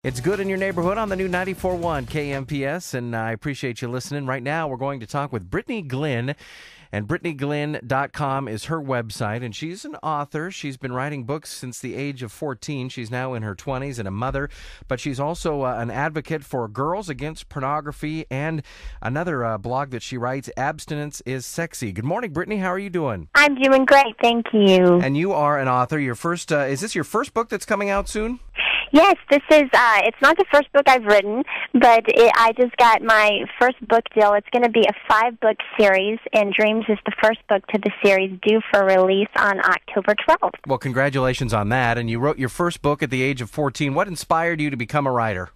It's Good in Your Neighborhood on the new 94.1 KMPS, and I appreciate you listening. Right now, we're going to talk with Brittany Glynn, and BrittanyGlynn.com is her website, and she's an author. She's been writing books since the age of 14. She's now in her 20s and a mother, but she's also an advocate for Girls Against Pornography and another blog that she writes, Abstinence is Sexy. Good morning, Brittany. How are you doing? I'm doing great, thank you. And you are an author. Your first, is this your first book that's coming out soon? Yes, this is, it's not the first book I've written, but I just got my first book deal. It's going to be a 5-book series, and Dreams is the first book to the series, due for release on October 12th. Well, congratulations on that. And you wrote your first book at the age of 14. What inspired you to become a writer?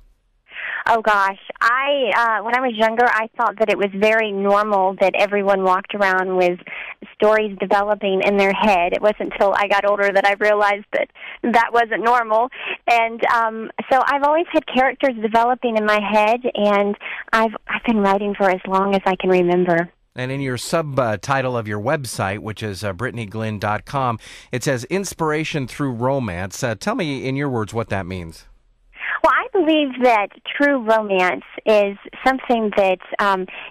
Oh, gosh. When I was younger, I thought that it was very normal that everyone walked around with stories developing in their head. It wasn't until I got older that I realized that that wasn't normal. And so I've always had characters developing in my head, and I've been writing for as long as I can remember. And in your subtitle of your website, which is BrittanyGlynn.com, it says Inspiration Through Romance. Tell me in your words what that means. Well, I believe that true romance is something that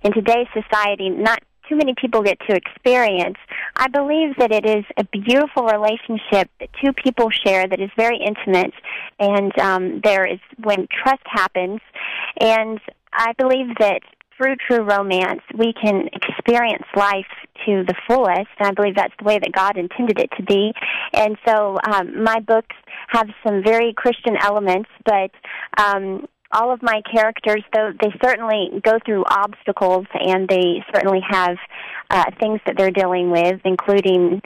in today's society not too many people get to experience. I believe that it is a beautiful relationship that two people share that is very intimate, and there is when trust happens. And I believe that through true romance, we can experience life to the fullest, and I believe that's the way that God intended it to be. And so my books have some very Christian elements, but all of my characters, though, they certainly go through obstacles, and they certainly have things that they're dealing with, including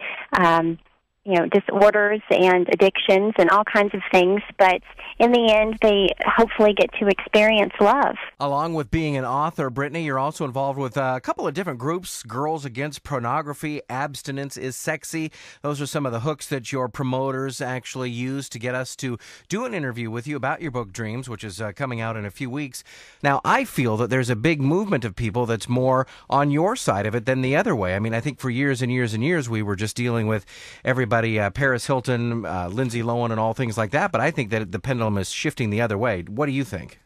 disorders and addictions and all kinds of things, but in the end, they hopefully get to experience love. Along with being an author, Brittany, you're also involved with a couple of different groups, Girls Against Pornography, Abstinence is Sexy. Those are some of the hooks that your promoters actually use to get us to do an interview with you about your book, Dreams, which is coming out in a few weeks. Now, I feel that there's a big movement of people that's more on your side of it than the other way. I mean, I think for years and years and years, we were just dealing with everybody, Paris Hilton, Lindsay Lohan, and all things like that. But I think that the pendulum is shifting the other way. What do you think?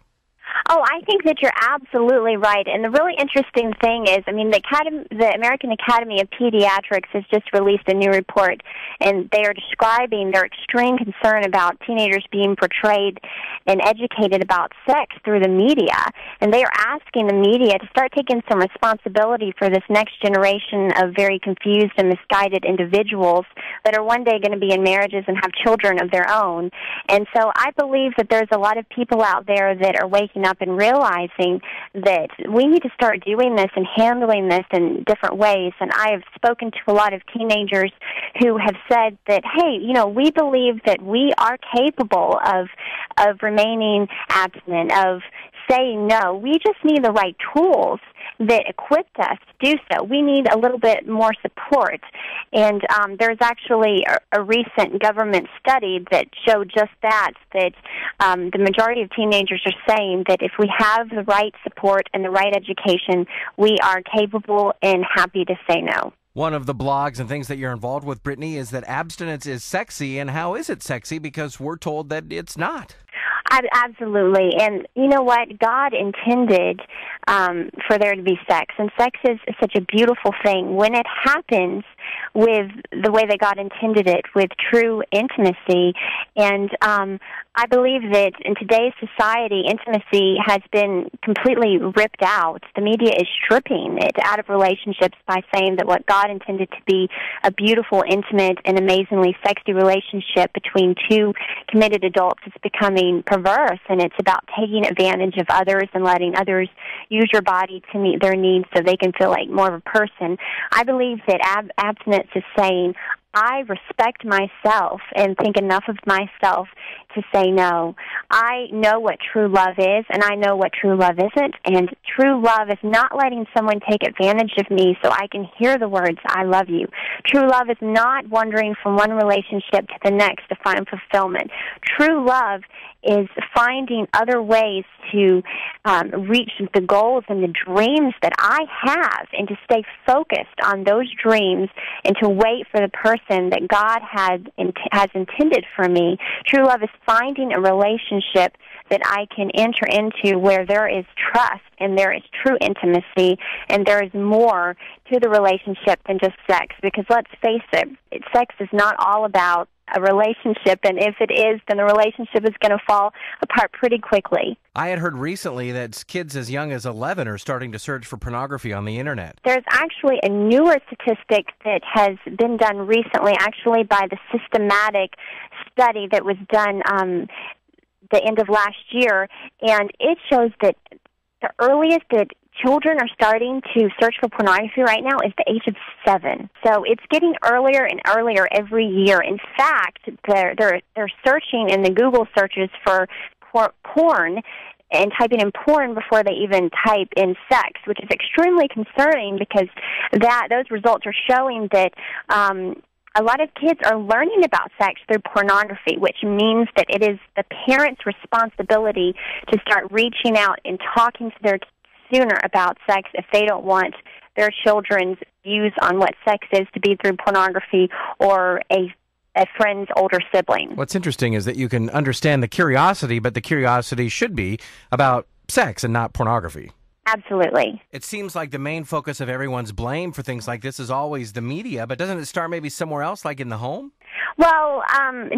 Oh, I think that you're absolutely right. And the really interesting thing is, the American Academy of Pediatrics has just released a new report, and they are describing their extreme concern about teenagers being portrayed and educated about sex through the media. And they are asking the media to start taking some responsibility for this next generation of very confused and misguided individuals that are one day going to be in marriages and have children of their own. And so I believe that there's a lot of people out there that are waking up and realizing that we need to start doing this and handling this in different ways. And I have spoken to a lot of teenagers who have said that, hey, we believe that we are capable of remaining abstinent, of saying no. We just need the right tools that equipped us to do so. We need a little bit more support. And there's actually a recent government study that showed just that the majority of teenagers are saying that if we have the right support and the right education, we are capable and happy to say no. One of the blogs and things that you're involved with, Brittany, is that abstinence is sexy. And how is it sexy? Because we're told that it's not. Absolutely. And you know what? God intended for there to be sex. And sex is such a beautiful thing. When it happens with the way that God intended it, with true intimacy. And I believe that in today's society, intimacy has been completely ripped out. The media is stripping it out of relationships by saying that what God intended to be a beautiful, intimate, and amazingly sexy relationship between two committed adults is becoming perverse, and it's about taking advantage of others and letting others use your body to meet their needs so they can feel like more of a person. I believe that abstinence is saying, I respect myself and think enough of myself to say no. I know what true love is, and I know what true love isn't. And true love is not letting someone take advantage of me so I can hear the words, I love you. True love is not wandering from one relationship to the next to find fulfillment. True love is finding other ways to reach the goals and the dreams that I have, and to stay focused on those dreams and to wait for the person that God has intended for me. True love is finding a relationship that I can enter into where there is trust and there is true intimacy and there is more to the relationship than just sex. Because let's face it, sex is not all about a relationship, and if it is, then the relationship is going to fall apart pretty quickly. I had heard recently that kids as young as 11 are starting to search for pornography on the internet. There's actually a newer statistic that has been done recently, actually by the systematic study that was done the end of last year, and it shows that the earliest that children are starting to search for pornography right now is the age of 7. So it's getting earlier and earlier every year. In fact, they're searching in the Google searches for porn and typing in porn before they even type in sex, which is extremely concerning because those results are showing that a lot of kids are learning about sex through pornography, which means that it is the parents' responsibility to start reaching out and talking to their sooner about sex if they don't want their children's views on what sex is to be through pornography or a friend's older sibling. What's interesting is that you can understand the curiosity, but the curiosity should be about sex and not pornography. Absolutely. It seems like the main focus of everyone's blame for things like this is always the media, but doesn't it start maybe somewhere else, like in the home? Well,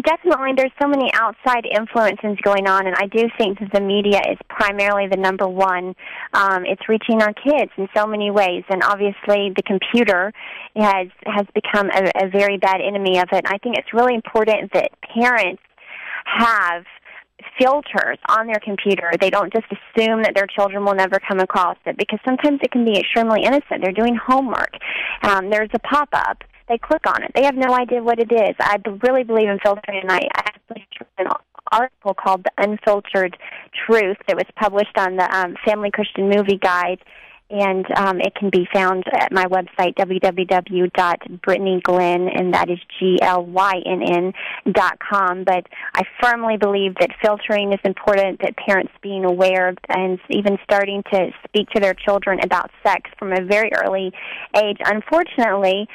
definitely there's so many outside influences going on, and I do think that the media is primarily the number one. It's reaching our kids in so many ways, and obviously the computer has become a very bad enemy of it. I think it's really important that parents have filters on their computer. They don't just assume that their children will never come across it, because sometimes it can be extremely innocent. They're doing homework. There's a pop-up. They click on it. They have no idea what it is. I really believe in filtering, and I actually wrote an article called The Unfiltered Truth that was published on the Family Christian Movie Guide, and it can be found at my website, www.BrittanyGlynn, and that is GLYNN.com. But I firmly believe that filtering is important, that parents being aware and even starting to speak to their children about sex from a very early age. Unfortunately,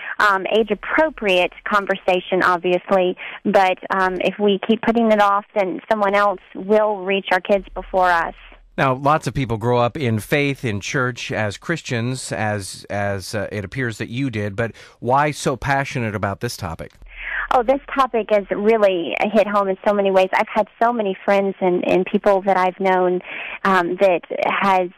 age-appropriate conversation, obviously, but if we keep putting it off, then someone else will reach our kids before us. Now, lots of people grow up in faith, in church, as Christians, as it appears that you did, but why so passionate about this topic? Oh, this topic has really hit home in so many ways. I've had so many friends and people that I've known that has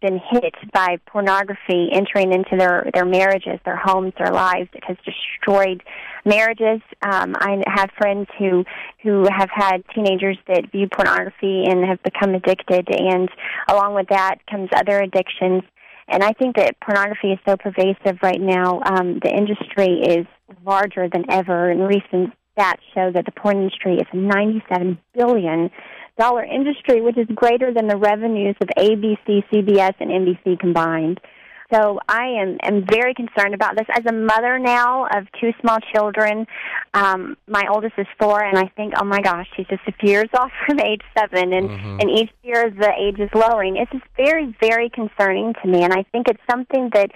been hit by pornography entering into their marriages, their homes, their lives. It has destroyed marriages. I have friends who have had teenagers that view pornography and have become addicted, and along with that comes other addictions. And I think that pornography is so pervasive right now. The industry is larger than ever, and recent stats show that the porn industry is a $97 billion industry, which is greater than the revenues of ABC, CBS, and NBC combined. So I am very concerned about this. As a mother now of 2 small children, my oldest is 4, and I think, oh my gosh, she's just a few years off from age 7, and each year the age is lowering. It's just very, very concerning to me, and I think it's something that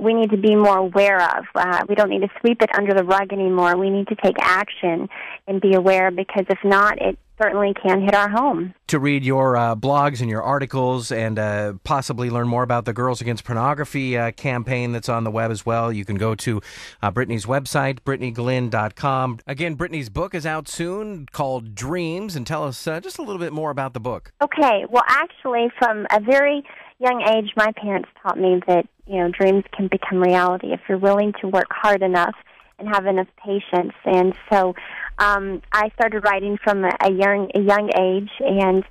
we need to be more aware of. We don't need to sweep it under the rug anymore. We need to take action and be aware, because if not, it certainly can hit our home. To read your blogs and your articles and possibly learn more about the Girls Against Pornography campaign that's on the web as well, you can go to Brittany's website, BrittanyGlynn.com. Again, Brittany's book is out soon called Dreams, and tell us just a little bit more about the book. Okay. Well, actually, from a very young age, my parents taught me that, dreams can become reality if you're willing to work hard enough and have enough patience. And so I started writing from a young age, and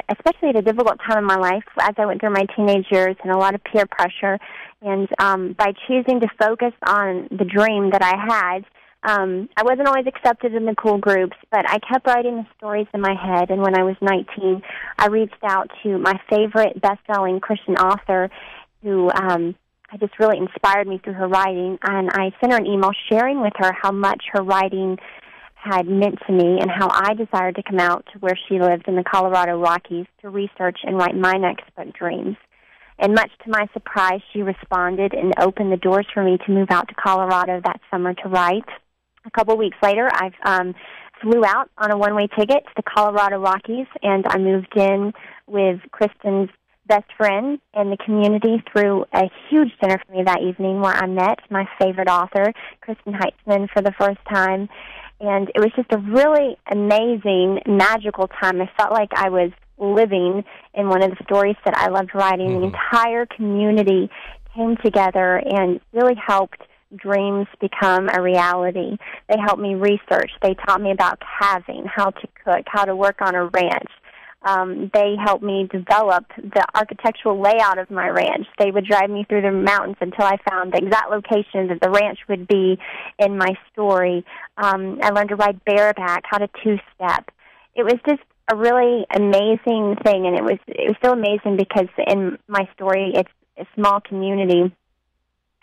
especially at a difficult time in my life as I went through my teenage years and a lot of peer pressure. And by choosing to focus on the dream that I had, I wasn't always accepted in the cool groups, but I kept writing the stories in my head. And when I was 19, I reached out to my favorite best-selling Christian author who just really inspired me through her writing. And I sent her an email sharing with her how much her writing had meant to me and how I desired to come out to where she lived in the Colorado Rockies to research and write my next book, Dreams. And much to my surprise, she responded and opened the doors for me to move out to Colorado that summer to write. A couple weeks later, I've flew out on a one-way ticket to the Colorado Rockies, and I moved in with Kristen's best friend in the community through a huge dinner for me that evening where I met my favorite author, Kristen Heitzman, for the first time. And it was just a really amazing, magical time. I felt like I was living in one of the stories that I loved writing. The entire community came together and really helped dreams become a reality. They helped me research. They taught me about calving, how to cook, how to work on a ranch. They helped me develop the architectural layout of my ranch. They would drive me through the mountains until I found the exact location that the ranch would be in my story. I learned to ride bareback, how to two-step. It was just a really amazing thing, and it was so amazing because in my story, it's a small community.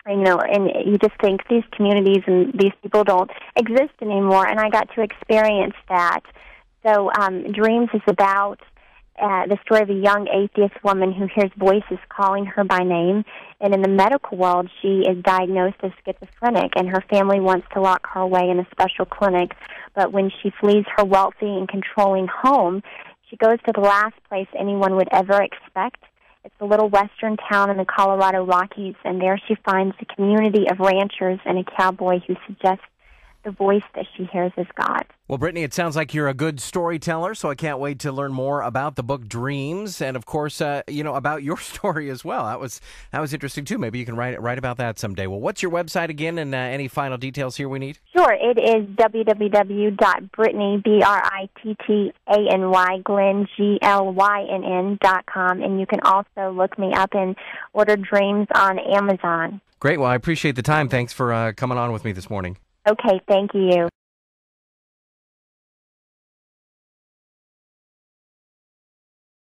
And you just think these communities and these people don't exist anymore, and I got to experience that. So Dreams is about the story of a young atheist woman who hears voices calling her by name, and in the medical world, she is diagnosed as schizophrenic, and her family wants to lock her away in a special clinic, but when she flees her wealthy and controlling home, she goes to the last place anyone would ever expect. It's a little western town in the Colorado Rockies, and there she finds a community of ranchers and a cowboy who suggests the voice that she hears is God. Well, Brittany, it sounds like you're a good storyteller, so I can't wait to learn more about the book Dreams, and of course, about your story as well. That was interesting too. Maybe you can write about that someday. Well, what's your website again, and any final details here we need? Sure, it is www.brittany, Brittany, Glynn, GLYNN.com, and you can also look me up and order Dreams on Amazon. Great. Well, I appreciate the time. Thanks for coming on with me this morning. Okay, thank you.